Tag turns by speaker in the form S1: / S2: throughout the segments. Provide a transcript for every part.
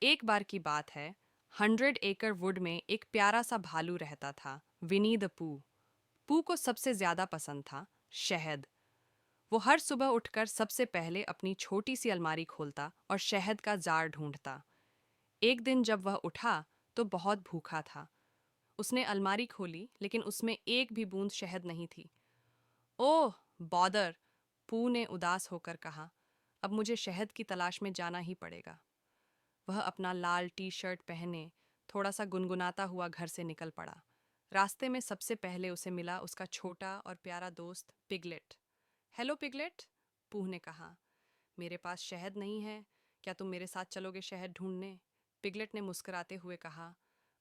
S1: एक बार की बात है, 100 एकड़ वुड में एक प्यारा सा भालू रहता था, विनी द पू। पू को सबसे ज्यादा पसंद था शहद। वो हर सुबह उठकर सबसे पहले अपनी छोटी सी अलमारी खोलता और शहद का जार ढूंढता। एक दिन जब वह उठा तो बहुत भूखा था। उसने अलमारी खोली लेकिन उसमें एक भी बूंद शहद नहीं थी। ओह बॉदर, पू ने उदास होकर कहा, अब मुझे शहद की तलाश में जाना ही पड़ेगा। वह अपना लाल टी शर्ट पहने थोड़ा सा गुनगुनाता हुआ घर से निकल पड़ा। रास्ते में सबसे पहले उसे मिला उसका छोटा और प्यारा दोस्त पिगलेट। हेलो पिगलेट, पूह ने कहा। मेरे पास शहद नहीं है, क्या तुम मेरे साथ चलोगे शहद ढूंढने? पिगलेट ने मुस्कुराते हुए कहा,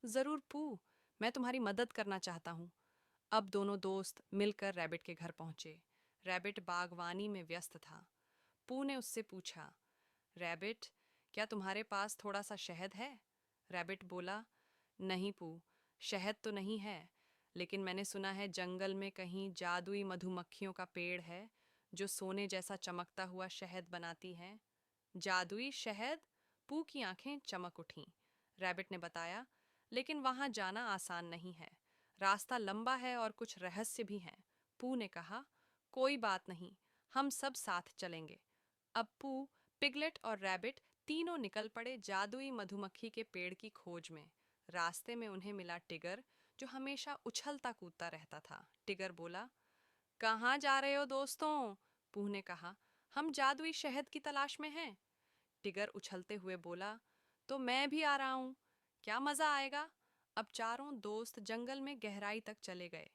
S1: जरूर पूह, मैं तुम्हारी मदद करना चाहता हूँ। अब दोनों दोस्त मिलकर रैबिट के घर पहुंचे। रैबिट बागवानी में व्यस्त था। पू ने उससे पूछा, रैबिट, क्या तुम्हारे पास थोड़ा सा शहद है? रैबिट बोला, नहीं पू, शहद तो नहीं है, लेकिन मैंने सुना है जंगल में कहीं जादुई मधुमक्खियों का पेड़ है जो सोने जैसा चमकता हुआ शहद बनाती हैं। जादुई शहद? पू की आंखें चमक उठीं। रैबिट ने बताया, लेकिन वहां जाना आसान नहीं है। रास्ता लंबा है और कुछ रहस्य भी हैं। पू ने कहा, कोई बात नहीं, हम सब साथ चलेंगे। अब पू, पिगलेट और रैबिट तीनों निकल पड़े जादुई मधुमक्खी के पेड़ की खोज में। रास्ते में उन्हें मिला टिगर, जो हमेशा उछलता कूदता रहता था। टिगर बोला, कहाँ जा रहे हो दोस्तों? पूह ने कहा, हम जादुई शहद की तलाश में हैं। टिगर उछलते हुए बोला, तो मैं भी आ रहा हूँ, क्या मजा आएगा। अब चारों दोस्त जंगल में गहराई तक चले गए।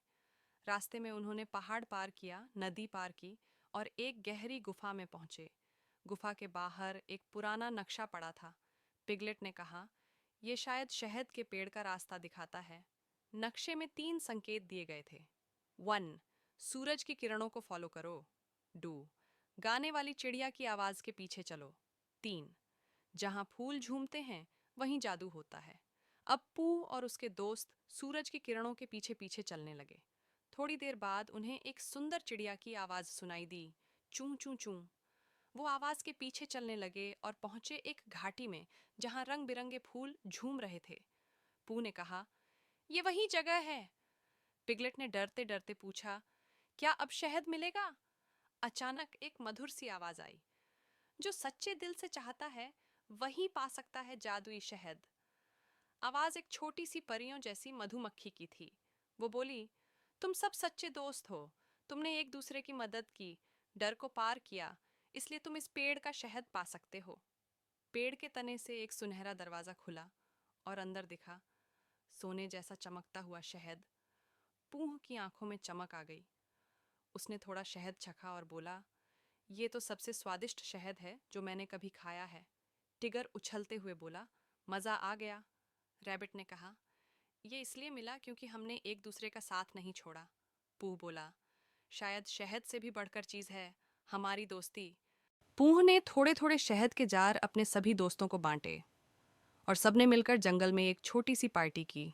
S1: रास्ते में उन्होंने पहाड़ पार किया, नदी पार की और एक गहरी गुफा में पहुंचे। गुफा के बाहर एक पुराना नक्शा पड़ा था। पिगलेट ने कहा, यह शायद शहद के पेड़ का रास्ता दिखाता है। नक्शे में 3 संकेत दिए गए थे। 1, सूरज की किरणों को फॉलो करो। 2, गाने वाली चिड़िया की आवाज के पीछे चलो। 3, जहां फूल झूमते हैं वहीं जादू होता है। अब पू और उसके दोस्त सूरज की किरणों के पीछे पीछे चलने लगे। थोड़ी देर बाद उन्हें एक सुंदर चिड़िया की आवाज सुनाई दी, चूं चूं चूं। वो आवाज के पीछे चलने लगे और पहुंचे एक घाटी में जहां रंग बिरंगे फूल झूम रहे थे। पू ने कहा, ये वही जगह है। पिगलेट ने डरते डरते पूछा, क्या अब शहद मिलेगा? अचानक एक मधुर सी आवाज आई, जो सच्चे दिल से चाहता है वही पा सकता है जादुई शहद। आवाज एक छोटी सी परियों जैसी मधुमक्खी की थी। वो बोली, तुम सब सच्चे दोस्त हो, तुमने एक दूसरे की मदद की, डर को पार किया, इसलिए तुम इस पेड़ का शहद पा सकते हो। पेड़ के तने से एक सुनहरा दरवाजा खुला और अंदर दिखा सोने जैसा चमकता हुआ शहद। पूह की आंखों में चमक आ गई। उसने थोड़ा शहद चखा और बोला, ये तो सबसे स्वादिष्ट शहद है जो मैंने कभी खाया है। टिगर उछलते हुए बोला, मजा आ गया। रैबिट ने कहा, ये इसलिए मिला क्योंकि हमने एक दूसरे का साथ नहीं छोड़ा। पूह बोला, शायद शहद से भी बढ़कर चीज है हमारी दोस्ती। पूह ने थोड़े थोड़े शहद के जार अपने सभी दोस्तों को बांटे और सबने मिलकर जंगल में एक छोटी सी पार्टी की।